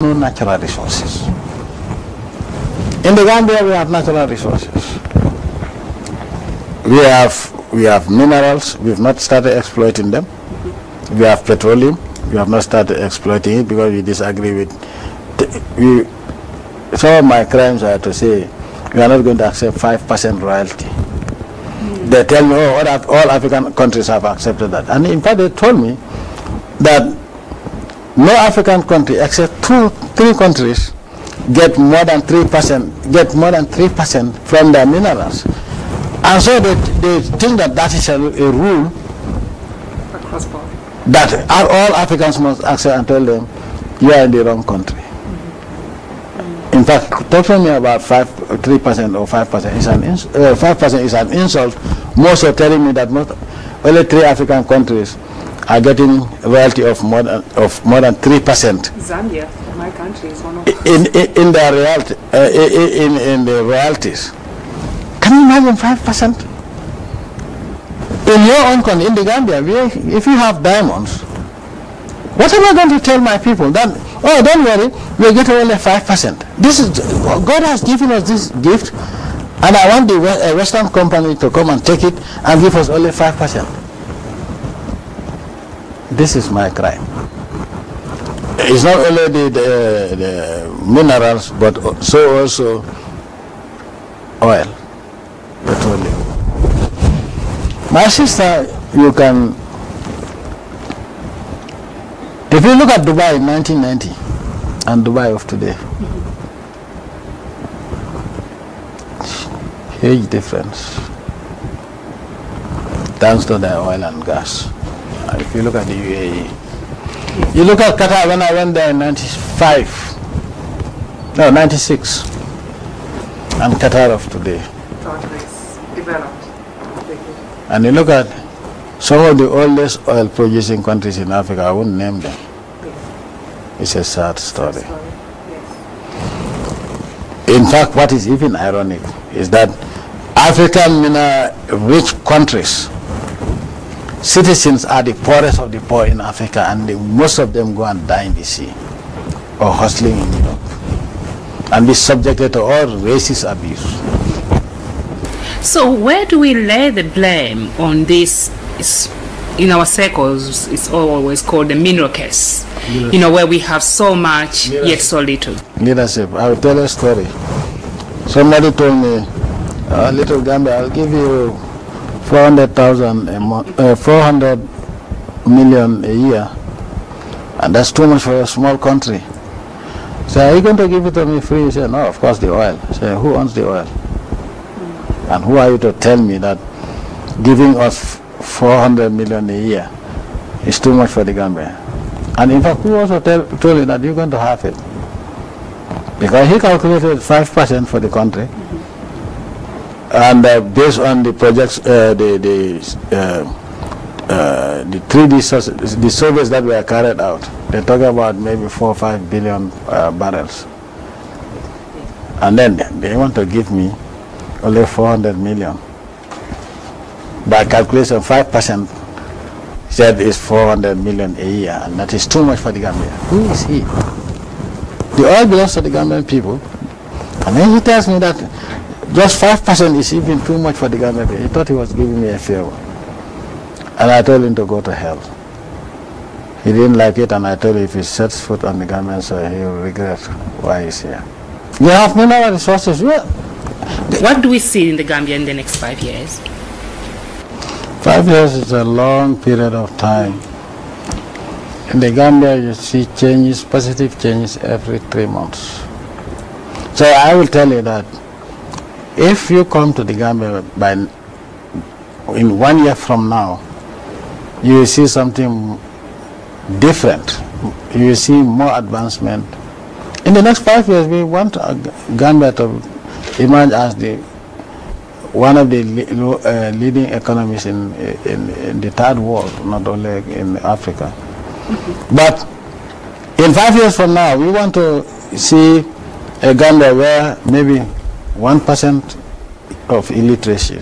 no natural resources. In the Gambia, we have natural resources. We have minerals. We've not started exploiting them. We have petroleum. We have not started exploiting it because we disagree with. Some of my crimes are to say we are not going to accept 5% royalty. They tell me, oh, all African countries have accepted that, and in fact, they told me that no African country except 3 countries get more than 3% from their minerals, and so they think that that is a rule across board that all Africans must accept and tell them you are in the wrong country. In fact, talk to me about 3% or 5% is 5% is an insult. Most are telling me that only 3 African countries are getting royalty of more than 3%. Zambia, my country, is one of in their royalty in the royalties. Can you imagine 5%? In your own country, in the Gambia, if you have diamonds, what am I going to tell my people? That, oh, don't worry, we're getting only 5%. This is God has given us this gift, and I want the Western company to come and take it and give us only 5%. This is my crime. It's not only the minerals, but so also oil, petroleum. My sister, you can, if you look at Dubai in 1990 and Dubai of today, huge difference, thanks to the oil and gas. If you look at the UAE, you look at Qatar. When I went there in 96, and Qatar of today. Developed. And you look at some of the oldest oil-producing countries in Africa. I wouldn't name them. It's a sad story. In fact, what is even ironic is that African rich countries, citizens are the poorest of the poor in Africa, and most of them go and die in the sea or hustling in Europe and be subjected to all racist abuse. So where do we lay the blame on this? In our circles, it's always called the mineral case. Leadership. You know, where we have so much yet so little. Leadership. I will tell a story. Somebody told me, little Gambia, I'll give you 400,000 a month, 400 million a year, and that's too much for a small country. So are you going to give it to me free? He said, no, of course the oil. I said, who owns the oil? And who are you to tell me that giving us 400 million a year is too much for the Gambia? And in fact, we also told you that you're going to have it, because he calculated 5% for the country. And based on the projects, the 3D the surveys that were carried out, they talk about maybe 4 or 5 billion barrels. And then they want to give me only 400 million. By calculation, 5% said is 400 million a year, and that is too much for the Gambia. Who is he? The oil belongs to the Gambian people, and then he tells me that just 5% is even too much for the Gambia. He thought he was giving me a favor. And I told him to go to hell. He didn't like it, and I told him if he sets foot on the Gambian soil, he will regret why he's here. We have mineral resources. What do we see in the Gambia in the next 5 years? 5 years is a long period of time. In the Gambia, you see changes, positive changes every 3 months. So I will tell you that if you come to the Gambia in 1 year from now, you will see something different. You will see more advancement. In the next 5 years, we want Gambia to emerge as one of the leading economies in the third world, not only in Africa. But in 5 years from now, we want to see a Gambia where maybe 1% of illiteracy.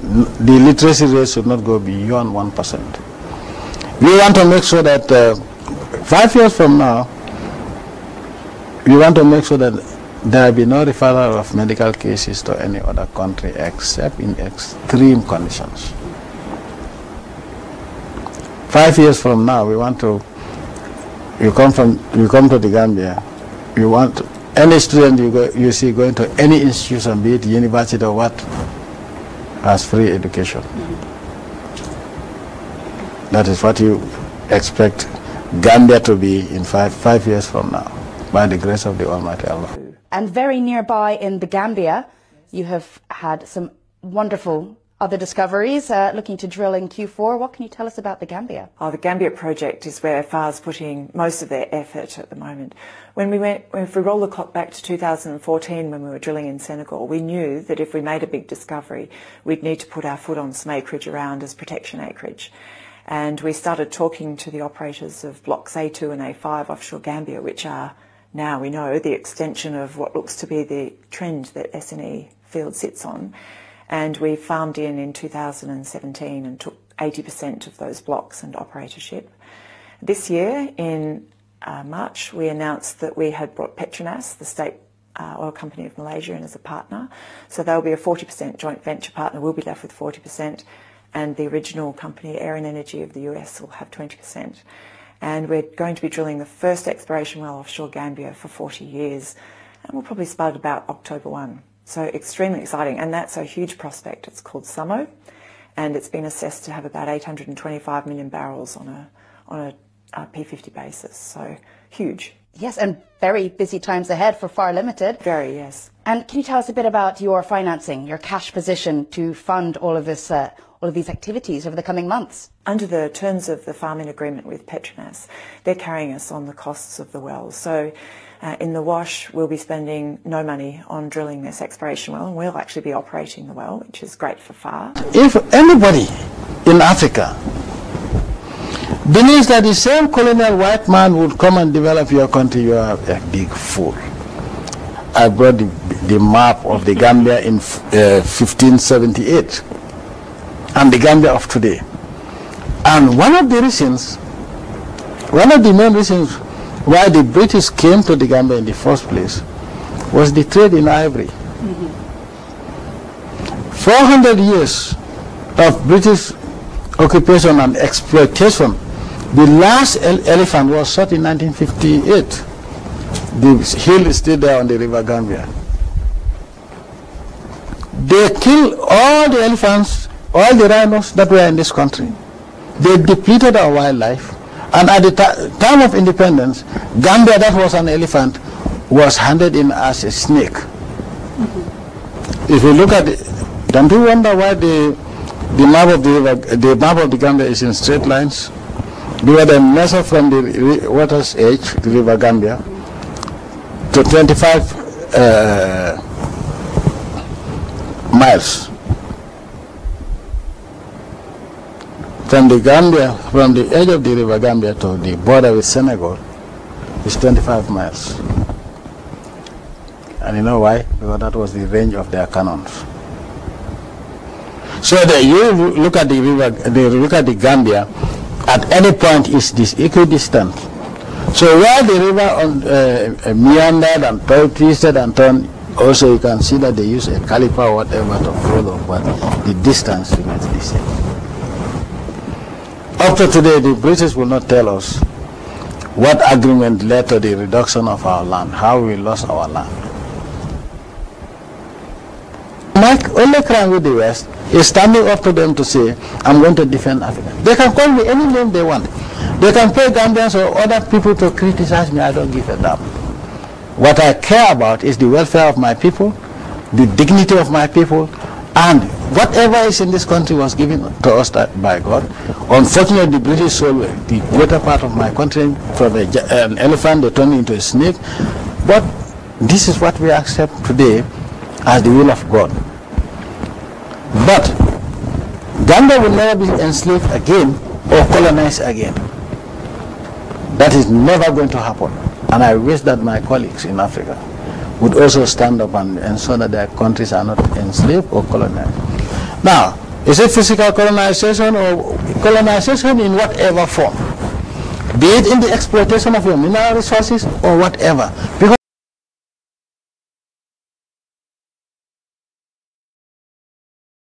The literacy rate should not go beyond 1%. We want to make sure that 5 years from now, we want to make sure that there will be no referral of medical cases to any other country except in extreme conditions. 5 years from now, we want to, you come to the Gambia, you want any student you see going to any institution, be it university or what, has free education. That is what you expect Gambia to be in five years from now, by the grace of the Almighty Allah. And very nearby in the Gambia, you have had some wonderful other discoveries, looking to drill in Q4. What can you tell us about the Gambia? Oh, the Gambia project is where FAR's putting most of their effort at the moment. If we roll the clock back to 2014 when we were drilling in Senegal, we knew that if we made a big discovery, we'd need to put our foot on some acreage around as protection acreage. And we started talking to the operators of blocks A2 and A5 offshore Gambia, which are now, we know, the extension of what looks to be the trend that SNE field sits on. And we farmed in 2017 and took 80% of those blocks and operatorship. This year, in March, we announced that we had brought Petronas, the state oil company of Malaysia, in as a partner. So they'll be a 40% joint venture partner. We'll be left with 40%. And the original company, Air and Energy of the US, will have 20%. And we're going to be drilling the first exploration well offshore Gambia for 40 years. And we'll probably spud about October 1. So extremely exciting. And that's a huge prospect. It's called Samo. And it's been assessed to have about 825 million barrels on a P50 basis. So huge. Yes, and very busy times ahead for FAR Limited. Very, yes. And can you tell us a bit about your financing, your cash position to fund all of this, all of these activities over the coming months? Under the terms of the farming agreement with Petronas, they're carrying us on the costs of the wells. So in the wash, we'll be spending no money on drilling this exploration well, and we'll actually be operating the well, which is great for FAR. If anybody in Africa believes that the same colonial white man would come and develop your country, you are a big fool. I brought the map of the Gambia in 1578 and the Gambia of today. And one of the main reasons why the British came to the Gambia in the first place was the trade in ivory. 400 years of British occupation and exploitation. The last elephant was shot in 1958. The hill is still there on the river Gambia. They killed all the elephants, all the rhinos that were in this country. They depleted our wildlife. And at the time of independence, Gambia, that was an elephant, was handed in as a snake. If you look at it, don't you wonder why the map of the map of the Gambia is in straight lines? Because they measure from the water's edge, the river Gambia, to 25 miles. From the Gambia, from the edge of the river Gambia to the border with Senegal, is 25 miles. And you know why? Because that was the range of their cannons. So you look at the river, look at the Gambia, at any point is this equidistant. So where the river meandered and twisted and turned, also you can see that they use a caliper or whatever to follow, but the distance remains the same. Up to today, the British will not tell us what agreement led to the reduction of our land, how we lost our land. My only crime with the West is standing up to them to say, I'm going to defend Africa. They can call me any name they want. They can pay Gambians or other people to criticize me. I don't give a damn. What I care about is the welfare of my people, the dignity of my people, and whatever is in this country was given to us by God. Unfortunately, the British sold the greater part of my country from an elephant, they turned it into a snake. But this is what we accept today as the will of God. But Gambia will never be enslaved again or colonized again. That is never going to happen. And I wish that my colleagues in Africa would also stand up and ensure that their countries are not enslaved or colonized. Now, is it physical colonization or colonization in whatever form? Be it in the exploitation of your mineral resources or whatever. Because